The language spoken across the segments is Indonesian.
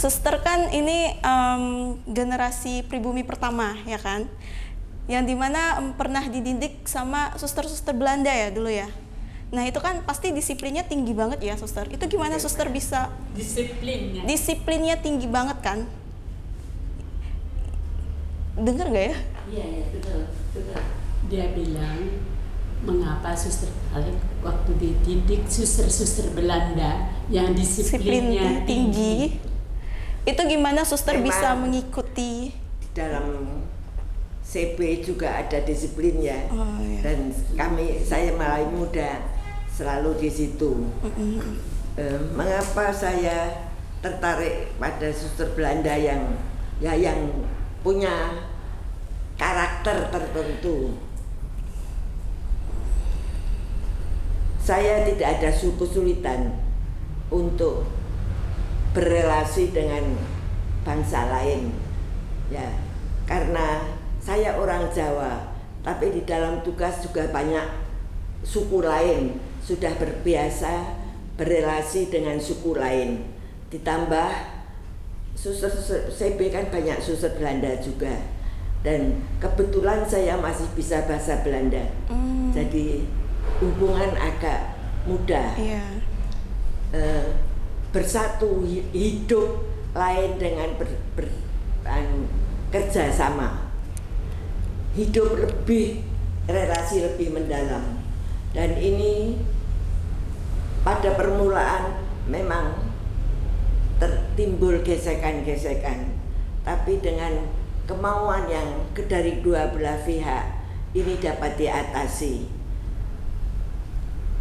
suster kan ini generasi pribumi pertama ya kan, yang dimana pernah dididik sama suster-suster Belanda ya dulu ya. Nah itu kan pasti disiplinnya tinggi banget ya suster. Itu gimana suster bisa disiplinnya tinggi banget kan? Dengar nggak ya? Iya betul. Dia bilang mengapa suster Alek waktu dididik suster-suster Belanda yang disiplinnya tinggi. Itu gimana suster bisa mengikuti? Di dalam CB juga ada disiplinnya. Iya. Dan saya mulai muda selalu di situ. Mengapa saya tertarik pada suster Belanda yang punya karakter tertentu? Saya tidak ada kesulitan untuk berrelasi dengan bangsa lain, ya, karena saya orang Jawa, tapi di dalam tugas juga banyak suku lain, sudah berbiasa berrelasi dengan suku lain. Ditambah suster CB kan banyak suster Belanda juga, dan kebetulan saya masih bisa bahasa Belanda, jadi hubungan agak mudah. Bersatu, hidup lain dengan kerja sama, hidup lebih, relasi lebih mendalam. Dan ini pada permulaan memang tertimbul gesekan-gesekan, tapi dengan kemauan yang dari dua belah pihak ini dapat diatasi.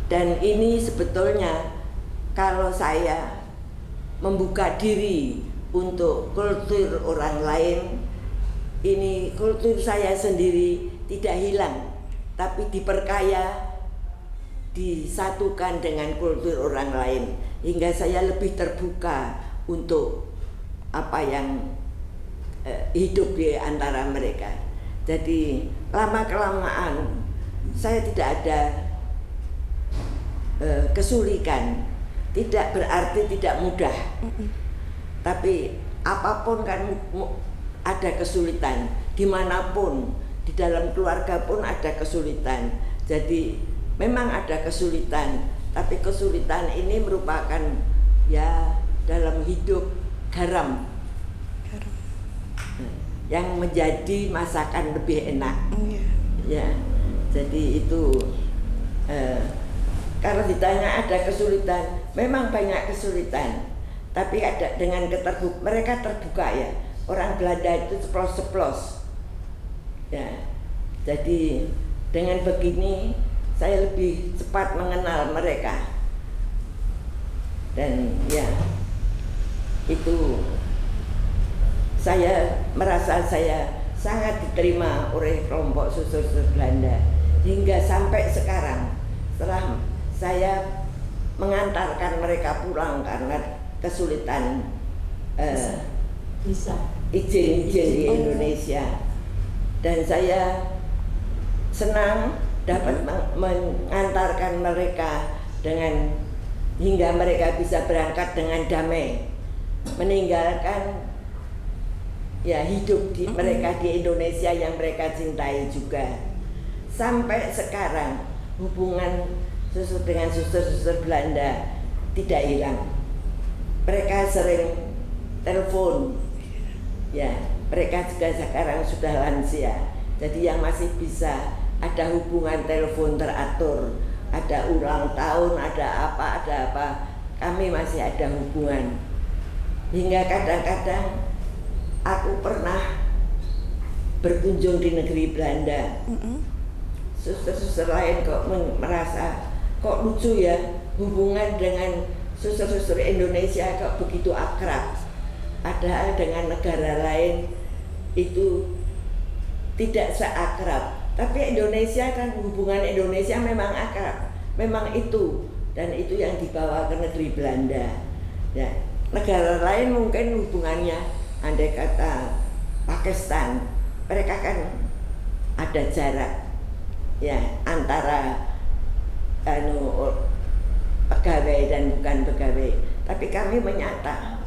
Dan ini sebetulnya kalau saya membuka diri untuk kultur orang lain, ini kultur saya sendiri tidak hilang, tapi diperkaya, disatukan dengan kultur orang lain, hingga saya lebih terbuka untuk apa yang hidup di antara mereka. Jadi lama-kelamaan saya tidak ada kesulitan. Tidak berarti tidak mudah, tapi apapun kan ada kesulitan, dimanapun, di dalam keluarga pun ada kesulitan. Jadi memang ada kesulitan, tapi kesulitan ini merupakan ya dalam hidup garam yang menjadi masakan lebih enak. Ya, jadi itu kalau ditanya ada kesulitan, memang banyak kesulitan, tapi ada dengan mereka terbuka ya. Orang Belanda itu ceplos-ceplos, ya. Jadi dengan begini saya lebih cepat mengenal mereka, dan ya itu saya merasa saya sangat diterima oleh kelompok suster-suster Belanda hingga sampai sekarang. Setelah saya mengantarkan mereka pulang karena kesulitan izin di Indonesia, dan saya senang dapat mengantarkan mereka dengan hingga mereka bisa berangkat dengan damai, meninggalkan ya hidup mereka di Indonesia yang mereka cintai juga. Sampai sekarang hubungan dengan suster-suster Belanda tidak hilang. Mereka sering telepon, ya. Mereka juga sekarang sudah lansia, jadi yang masih bisa ada hubungan telepon teratur, ada ulang tahun, ada apa, kami masih ada hubungan. Hingga kadang-kadang aku pernah berkunjung di negeri Belanda. Suster-suster lain kok merasa kok lucu ya, hubungan dengan suster-suster Indonesia kok begitu akrab, padahal dengan negara lain itu tidak seakrab. Tapi Indonesia kan, hubungan Indonesia memang akrab, memang itu, dan itu yang dibawa ke negeri Belanda. Ya, negara lain mungkin hubungannya, andai kata Pakistan, mereka kan ada jarak ya antara pegawai dan bukan pegawai, tapi kami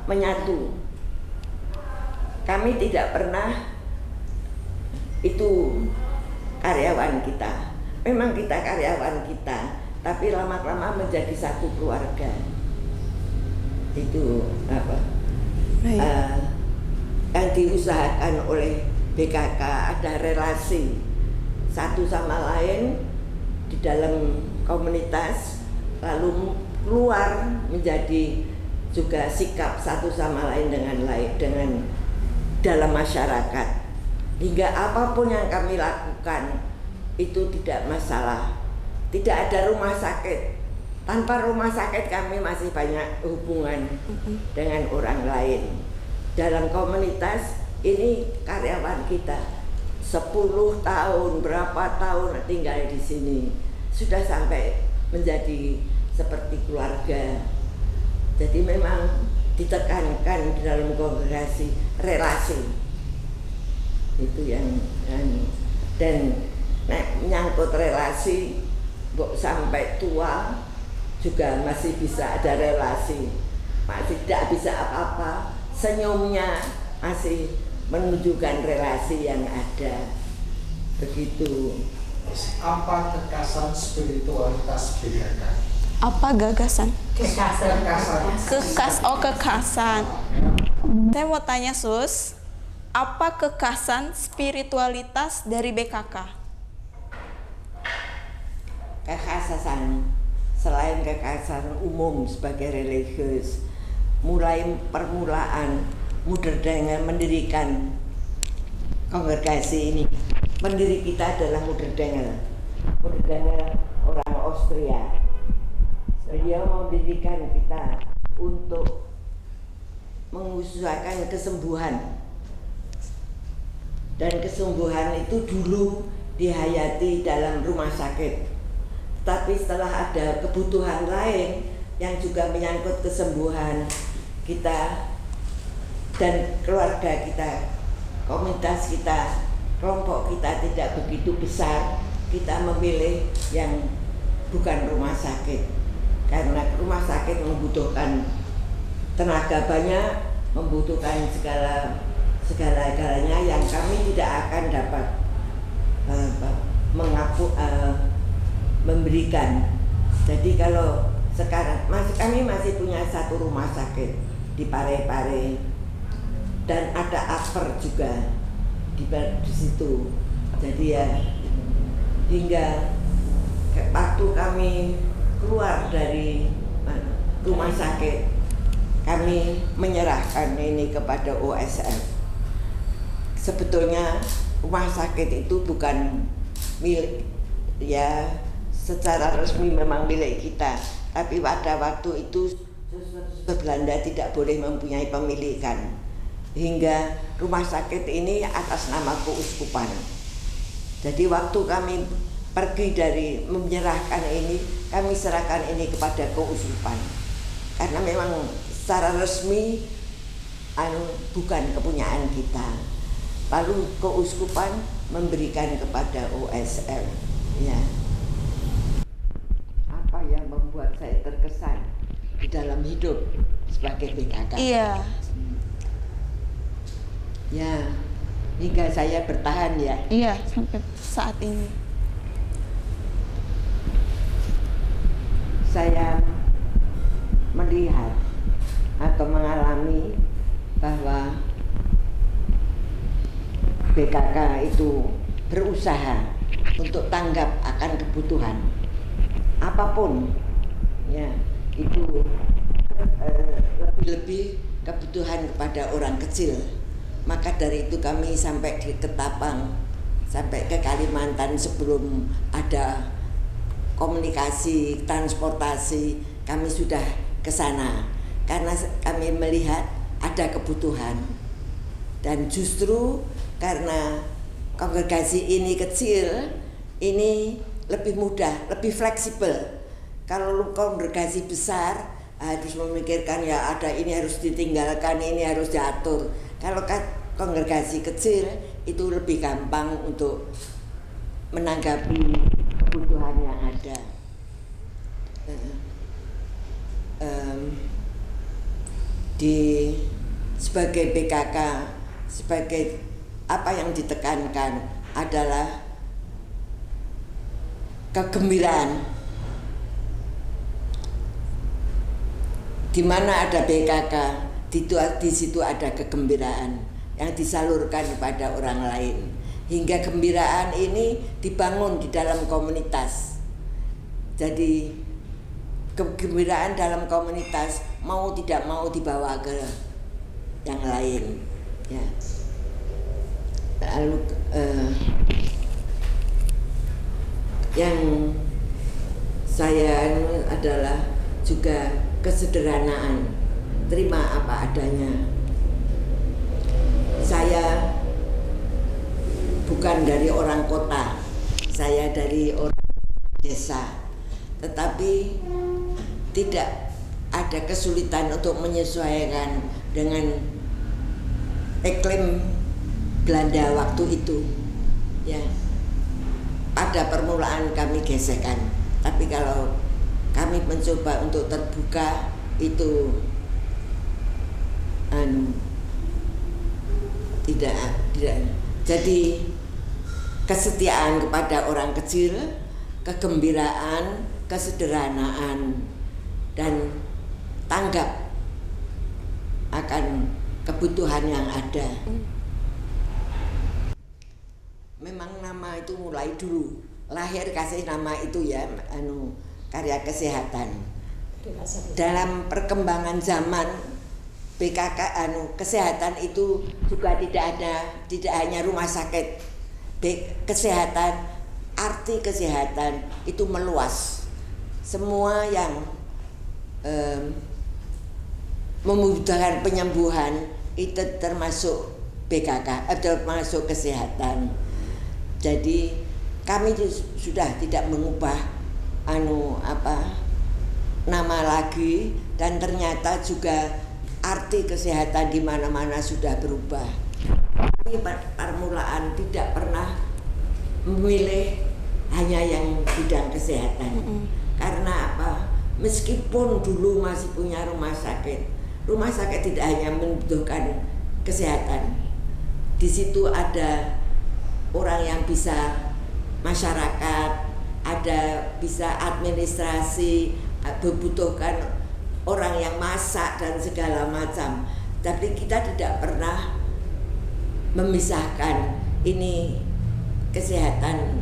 menyatu kami tidak pernah itu karyawan kita. Memang kita karyawan kita, tapi lama-lama menjadi satu keluarga. Itu apa? Yang diusahakan oleh BKK, ada relasi satu sama lain di dalam komunitas, lalu keluar menjadi juga sikap satu sama lain dengan dalam masyarakat, hingga apapun yang kami lakukan itu tidak masalah. Tidak ada rumah sakit, tanpa rumah sakit kami masih banyak hubungan dengan orang lain. Dalam komunitas ini karyawan kita 10 tahun, berapa tahun tinggal di sini, sudah sampai menjadi seperti keluarga. Jadi memang ditekankan di dalam kongregasi relasi itu yang dan menyangkut relasi, sampai tua juga masih bisa ada relasi, masih tidak bisa apa-apa, senyumnya masih menunjukkan relasi yang ada. Begitu. Apa kekasan spiritualitas BKK? Apa gagasan? Kekasan. Kekasan. Saya mau tanya Sus, apa kekasan spiritualitas dari BKK? Kekhasan selain kekhasan umum sebagai religius, mulai permulaan Muder Dengel mendirikan kongregasi ini. Pendiri kita adalah Muder Dengel. Muder Dengel orang Austria. Dia mendirikan kita untuk mengusahakan kesembuhan, dan kesembuhan itu dulu dihayati dalam rumah sakit. Tapi setelah ada kebutuhan lain yang juga menyangkut kesembuhan kita dan keluarga kita, komunitas kita, kelompok kita tidak begitu besar, kita memilih yang bukan rumah sakit. Karena rumah sakit membutuhkan tenaga banyak, membutuhkan segala-galanya yang kami tidak akan dapat memberikan. Jadi kalau sekarang kami masih punya satu rumah sakit di Parepare, dan ada Asper juga di situ. Jadi ya hingga waktu kami keluar dari rumah sakit, kami menyerahkan ini kepada OSF. Sebetulnya rumah sakit itu bukan milik, ya secara resmi memang milik kita, tapi pada waktu itu Belanda tidak boleh mempunyai pemilikan, hingga rumah sakit ini atas nama keuskupan. Jadi waktu kami pergi dari menyerahkan ini, kami serahkan ini kepada keuskupan, karena memang secara resmi bukan kepunyaan kita. Lalu keuskupan memberikan kepada OSF. Ya. Apa yang membuat saya terkesan di dalam hidup sebagai BKK? Iya. Ya, hingga saya bertahan ya. Iya, sampai saat ini. Saya melihat atau mengalami bahwa BKK itu berusaha untuk tanggap akan kebutuhan apapun, ya itu lebih-lebih kebutuhan kepada orang kecil. Maka dari itu kami sampai ke Ketapang, sampai ke Kalimantan sebelum ada komunikasi, transportasi, kami sudah ke sana karena kami melihat ada kebutuhan. Dan justru karena kongregasi ini kecil, ini lebih mudah, lebih fleksibel. Kalau kongregasi besar harus memikirkan ya ada ini harus ditinggalkan, ini harus diatur. Kalau kongregasi kecil itu lebih gampang untuk menanggapi kebutuhan yang ada. Sebagai BKK sebagai apa yang ditekankan adalah kegembiraan. Di mana ada BKK, di situ ada kegembiraan yang disalurkan kepada orang lain. Hingga gembiraan ini dibangun di dalam komunitas. Jadi kegembiraan dalam komunitas mau tidak mau dibawa ke yang lain, ya. Lalu yang saya adalah juga kesederhanaan, terima apa adanya. Saya bukan dari orang kota, saya dari orang desa, tetapi tidak ada kesulitan untuk menyesuaikan dengan iklim Belanda waktu itu, ya. Pada permulaan kami gesekan, tapi kalau kami mencoba untuk terbuka itu tidak. Jadi kesetiaan kepada orang kecil, kegembiraan, kesederhanaan, dan tanggap akan kebutuhan yang ada. Memang nama itu mulai dulu, lahir kasih nama itu ya, karya kesehatan. Dalam perkembangan zaman BKK kesehatan itu juga tidak hanya rumah sakit. Kesehatan, arti kesehatan itu meluas. Semua yang membutuhkan penyembuhan itu termasuk BKK, termasuk kesehatan. Jadi kami sudah tidak mengubah nama lagi, dan ternyata juga arti kesehatan di mana-mana sudah berubah. Kami permulaan tidak pernah memilih hanya yang bidang kesehatan. Karena apa? Meskipun dulu masih punya rumah sakit tidak hanya membutuhkan kesehatan. Di situ ada orang yang bisa masyarakat, ada bisa administrasi, membutuhkan orang yang masak dan segala macam. Tapi kita tidak pernah memisahkan ini kesehatan,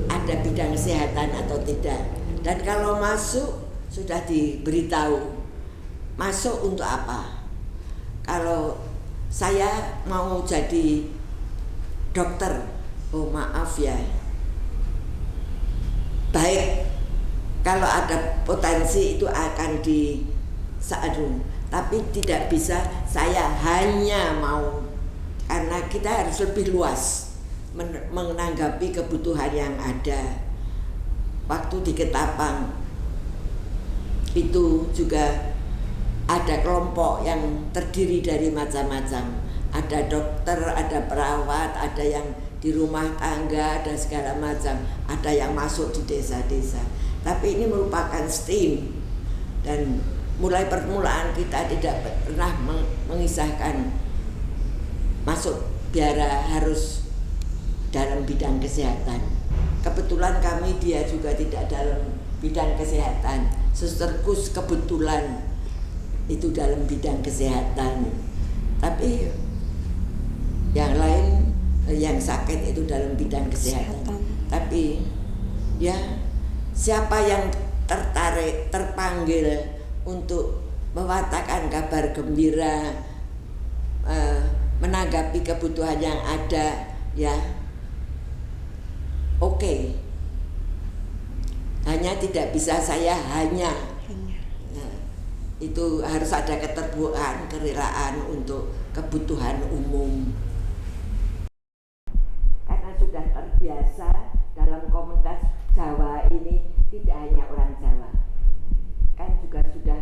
ada bidang kesehatan atau tidak. Dan kalau masuk sudah diberitahu masuk untuk apa. Kalau saya mau jadi dokter, oh maaf ya, baik kalau ada potensi itu akan tapi tidak bisa saya hanya mau, karena kita harus lebih luas menanggapi kebutuhan yang ada. Waktu di Ketapang itu juga ada kelompok yang terdiri dari macam-macam. Ada dokter, ada perawat, ada yang di rumah tangga, dan segala macam. Ada yang masuk di desa-desa. Tapi ini merupakan STEAM, dan mulai permulaan kita tidak pernah mengisahkan masuk biara harus dalam bidang kesehatan. Kebetulan kami dia juga tidak dalam bidang kesehatan. Susterku kebetulan itu dalam bidang kesehatan, tapi yang lain yang sakit itu dalam bidang kesehatan. Tapi ya, siapa yang tertarik, terpanggil untuk mewartakan kabar gembira, menanggapi kebutuhan yang ada, ya oke. Hanya tidak bisa saya hanya. Itu harus ada keterbukaan, kerelaan untuk kebutuhan umum. Karena sudah terbiasa dalam komunitas Jawa ini, tidak hanya orang Jawa, kan juga sudah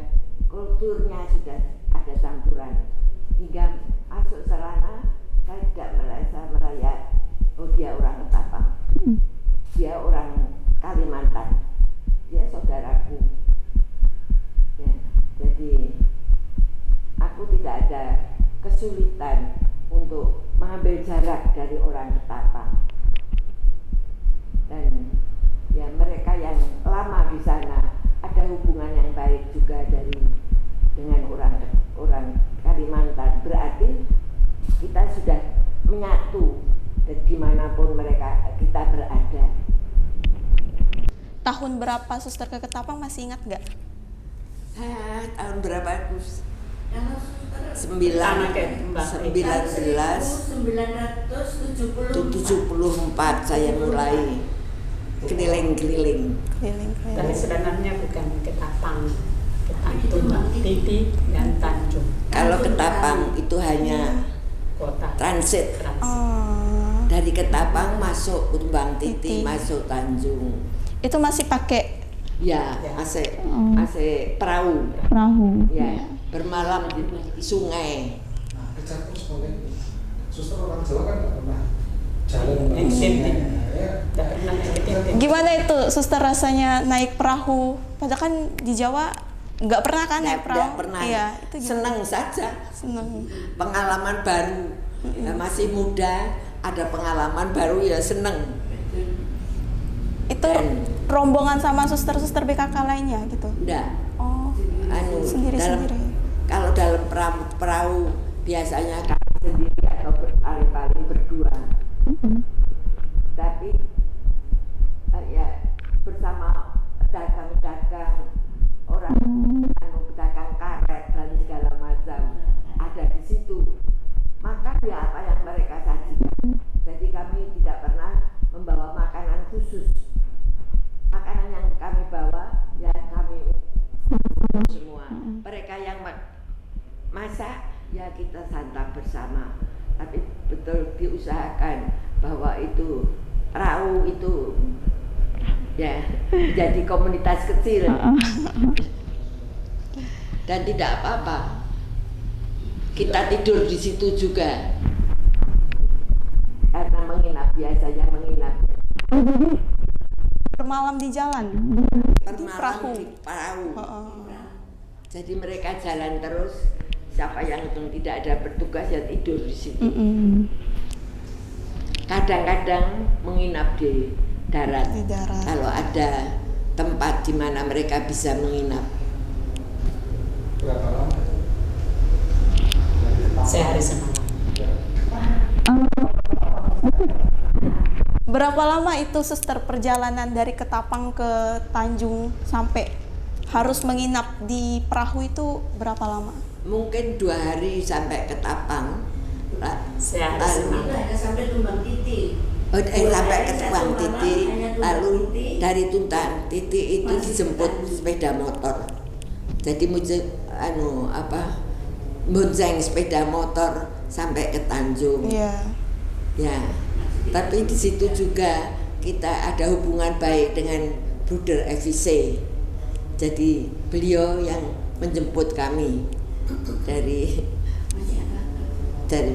kulturnya sudah ada campuran. Hingga masuk Serana, saya tidak meraya, oh dia orang Ketapang, dia orang Kalimantan, dia saudaraku. Ya, jadi aku tidak ada kesulitan untuk ambil jarak dari orang Ketapang. Dan ya mereka yang lama di sana ada hubungan yang baik juga dengan orang Kalimantan. Berarti kita sudah menyatu dimanapun kita berada. Tahun berapa suster ke Ketapang masih ingat nggak? Tahun berapa, Gus? 1974 saya mulai keliling-keliling. Tapi sebenarnya bukan Ketapang, Tumbang Titi dan Tanjung. Kalau Ketapang itu hanya Kota transit. Oh, Dari Ketapang masuk Tumbang Titi, Titi. masuk Tanjung. itu masih pakai Ya, AC perahu. Ya, bermalam di sungai. Nah, kecapur sebagai suster orang Jawa kan nggak pernah jalan Naik sinting. ya. Tidak pernah naik. gimana itu suster rasanya naik perahu? Padahal kan di Jawa nggak pernah kan naik perahu? Nggak pernah. Iya, itu gimana? Senang saja. Seneng. Pengalaman baru. Ya, masih muda, ada pengalaman baru ya seneng. Itu Dan- rombongan sama suster-suster BKK lainnya gitu? Enggak. Oh, sendiri-sendiri. Kalau dalam perahu biasanya kami sendiri atau paling berdua. Tapi ya bersama pedagang-pedagang orang pedagang karet dan segala macam ada di situ. Maka ya apa yang mereka sajikan. Jadi kami tidak pernah membawa makanan khusus. Makanan yang kami bawa ya kami semua. Mereka yang masak ya kita santap bersama. Tapi betul diusahakan bahwa itu perahu itu ya menjadi komunitas kecil. Dan tidak apa-apa. Kita tidur di situ juga. Karena biasanya menginap. Bermalam di jalan. Bermalam di perahu. Jadi mereka jalan terus. Siapa yang tidak ada petugas ya tidur di situ. Kadang-kadang menginap di darat. Di darat. Kalau ada tempat di mana mereka bisa menginap. Berapa lama? Sehari semalam. Berapa lama itu suster perjalanan dari Ketapang ke Tanjung sampai harus menginap di perahu itu berapa lama? Mungkin 2 hari sampai ke Ketapang. Sehari Lalu semalam. sampai Tumbang Titi. sampai ke Tumbang Titi. Lalu dari Tumbang Titi itu dijemput sepeda motor. Jadi bonceng sepeda motor sampai ke Tanjung. Iya. Ya. Tapi di situ juga kita ada hubungan baik dengan Bruder FIC. Jadi beliau yang menjemput kami dari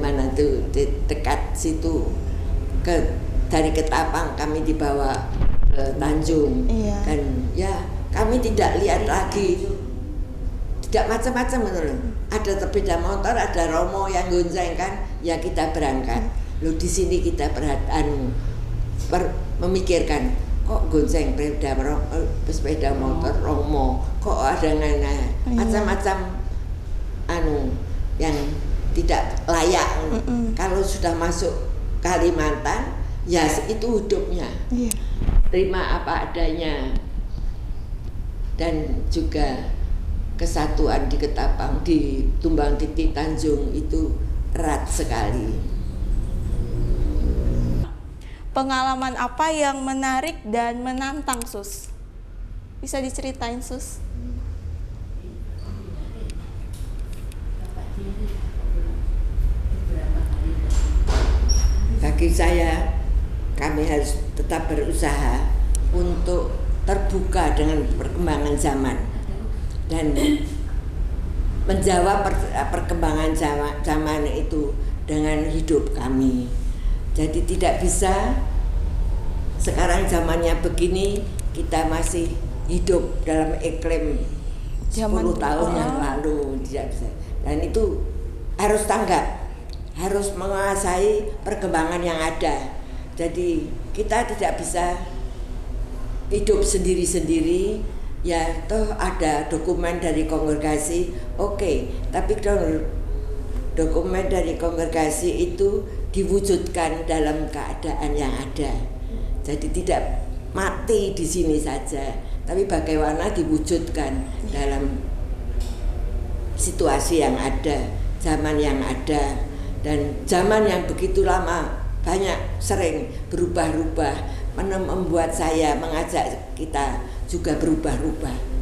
mana tuh dekat situ dari Ketapang kami dibawa ke Tanjung. Iya. Dan ya kami tidak lihat lagi, tidak macam-macam menurut. Ada sepeda motor, ada romo yang gonceng kan, ya kita berangkat. Loh di sini kita memikirkan kok gonceng sepeda motor romo, kok ada macam-macam yang tidak layak. Kalau sudah masuk Kalimantan, ya itu hidupnya. Iya. Terima apa adanya. Dan juga kesatuan di Ketapang, di Tumbang Titi Tanjung itu erat sekali. Pengalaman apa yang menarik dan menantang, Sus? Bisa diceritain, Sus? Bagi saya, kami harus tetap berusaha untuk terbuka dengan perkembangan zaman dan menjawab perkembangan zaman itu dengan hidup kami. Jadi tidak bisa sekarang zamannya begini kita masih hidup dalam iklim 10 tahun yang lalu, tidak bisa. Dan itu harus tanggap. harus menguasai perkembangan yang ada. Jadi kita tidak bisa hidup sendiri-sendiri, ya toh ada dokumen dari kongregasi, oke, tapi dokumen dari kongregasi itu diwujudkan dalam keadaan yang ada. Jadi tidak mati di sini saja, tapi bagaimana diwujudkan dalam situasi yang ada, zaman yang ada, dan zaman yang begitu lama banyak sering berubah-ubah, membuat saya mengajak kita juga berubah-ubah.